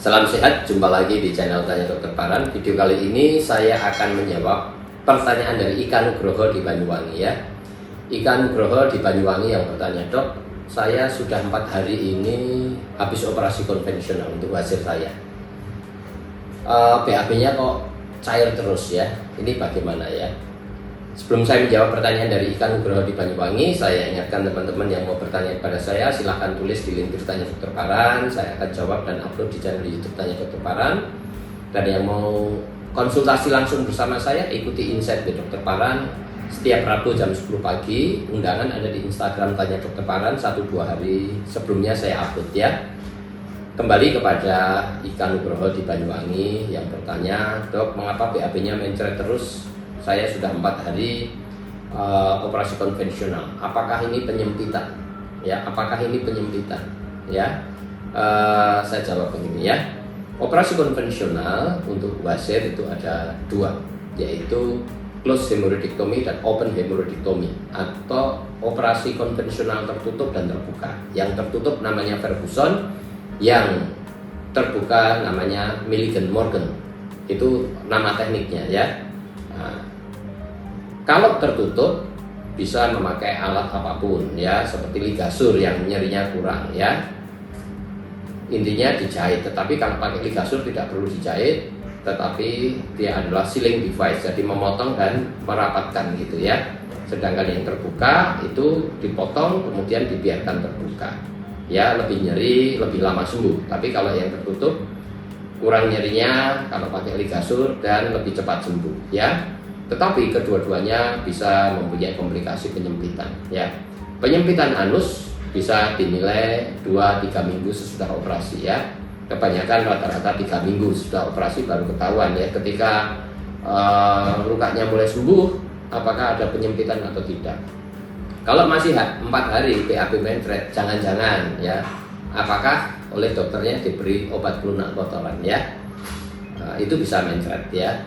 Salam sehat, jumpa lagi di channel Tanya Dokter Paran. Video kali ini saya akan menjawab pertanyaan dari Ika Nugroho di Banyuwangi ya. Ika Nugroho di Banyuwangi yang bertanya, "Dok, saya sudah 4 hari ini habis operasi konvensional untuk hasil saya. BAB-nya kok cair terus ya. Ini bagaimana ya?" Sebelum saya menjawab pertanyaan dari Ika Nugroho di Banyuwangi, saya ingatkan teman-teman yang mau bertanya kepada saya, silahkan tulis di link Tanya Dokter Paran. Saya akan jawab dan upload di channel YouTube Tanya Dokter Paran. Dan yang mau konsultasi langsung bersama saya, ikuti Insight di Dokter Paran setiap Rabu jam 10 pagi. Undangan ada di Instagram Tanya Dokter Paran 1-2 hari sebelumnya saya upload ya. Kembali kepada Ika Nugroho di Banyuwangi yang bertanya, "Dok, mengapa BAB-nya mencret terus? Saya sudah 4 hari operasi konvensional. Apakah ini penyempitan? Ya, apakah ini penyempitan? Ya, saya jawab begini ya. Operasi konvensional untuk wasir itu ada 2, yaitu closed hemorrhoidectomy dan open hemorrhoidectomy, atau operasi konvensional tertutup dan terbuka. Yang tertutup namanya Ferguson, yang terbuka namanya Milligan-Morgan. Itu nama tekniknya ya. Nah, kalau tertutup bisa memakai alat apapun ya, seperti ligasur yang nyerinya kurang ya. Intinya dijahit, tetapi kalau pakai ligasur tidak perlu dijahit, tetapi dia adalah sealing device, jadi memotong dan merapatkan gitu ya. Sedangkan yang terbuka itu dipotong kemudian dibiarkan terbuka. Ya, lebih nyeri, lebih lama sembuh. Tapi kalau yang tertutup kurang nyerinya kalau pakai ligasur dan lebih cepat sembuh ya. Tetapi kedua-duanya bisa mempunyai komplikasi penyempitan ya. Penyempitan anus bisa dinilai 2-3 minggu sesudah operasi ya. Kebanyakan rata-rata 3 minggu sesudah operasi baru ketahuan ya, ketika lukanya mulai sembuh apakah ada penyempitan atau tidak. Kalau masih 4 hari BAB mencret, jangan-jangan ya, apakah oleh dokternya diberi obat pelunak kotoran ya. Itu bisa mencret ya.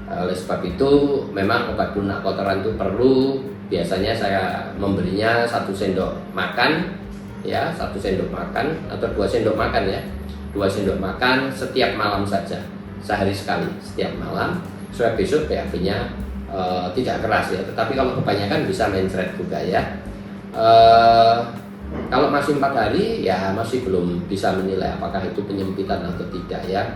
Oleh sebab itu memang obat pelunak kotoran itu perlu. Biasanya saya memberinya 1 sendok makan ya, 1 sendok makan atau 2 sendok makan ya, 2 sendok makan setiap malam saja, sehari sekali setiap malam, supaya besok BAB-nya tidak keras ya. Tetapi kalau kebanyakan bisa mencret juga ya. Kalau masih 4 hari ya masih belum bisa menilai apakah itu penyempitan atau tidak ya.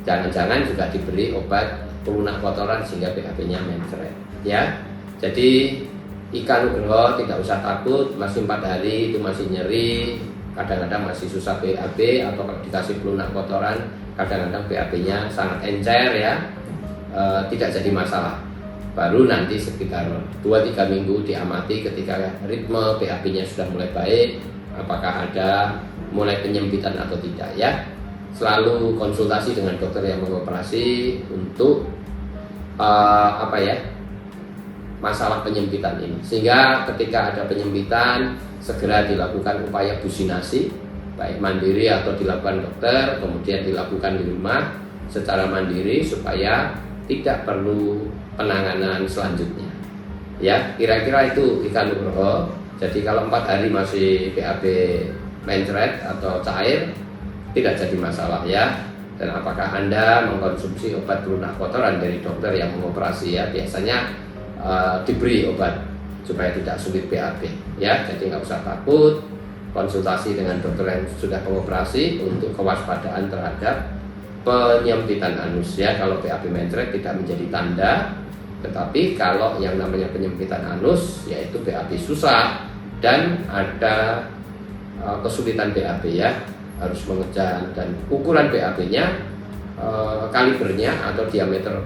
Jangan-jangan juga diberi obat pelunak kotoran sehingga BAB-nya mencret ya. Jadi Ika Nugroho tidak usah takut, masih 4 hari itu masih nyeri, kadang-kadang masih susah BAB, atau kalau dikasih pelunak kotoran kadang-kadang BAB-nya sangat encer ya, tidak jadi masalah. Baru nanti sekitar 2-3 minggu diamati ketika ritme BAB-nya sudah mulai baik, apakah ada mulai penyempitan atau tidak ya. Selalu konsultasi dengan dokter yang mengoperasi untuk masalah penyempitan ini, sehingga ketika ada penyempitan segera dilakukan upaya businasi, baik mandiri atau dilakukan dokter, kemudian dilakukan di rumah secara mandiri supaya tidak perlu penanganan selanjutnya ya. Kira-kira itu Ika Nugroho. Jadi kalau 4 hari masih BAB mencret atau cair, tidak jadi masalah ya. Dan apakah Anda mengkonsumsi obat pelunak kotoran dari dokter yang mengoperasi ya, biasanya diberi obat supaya tidak sulit BAB ya. Jadi nggak usah takut, konsultasi dengan dokter yang sudah mengoperasi untuk kewaspadaan terhadap penyempitan anus ya. Kalau BAB mencret tidak menjadi tanda, tetapi kalau yang namanya penyempitan anus yaitu BAB susah dan ada kesulitan BAB ya, harus mengejar, dan ukuran BAB-nya, kalibernya atau diameter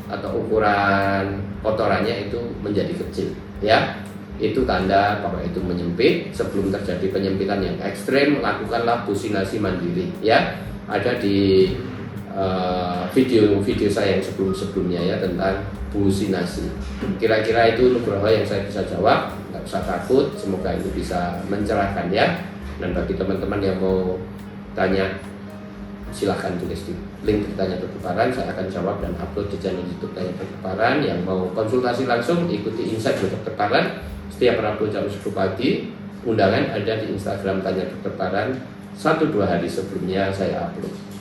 atau ukuran kotorannya itu menjadi kecil ya. Itu tanda bahwa itu menyempit. Sebelum terjadi penyempitan yang ekstrem, lakukanlah businasi mandiri ya. Ada di video saya yang sebelumnya ya tentang businasi. Kira-kira itu Nugroho yang saya bisa jawab. Nggak usah takut, semoga itu bisa mencerahkan ya. Dan bagi teman-teman yang mau tanya, silahkan tulis di link Tanya Dokter Paran. Saya akan jawab dan upload di channel YouTube Tanya Dokter Paran. Yang mau konsultasi langsung, ikuti Insight Dokter Paran setiap Rabu jam 10 pagi. Undangan ada di Instagram Tanya Dokter Paran 1-2 hari sebelumnya saya upload.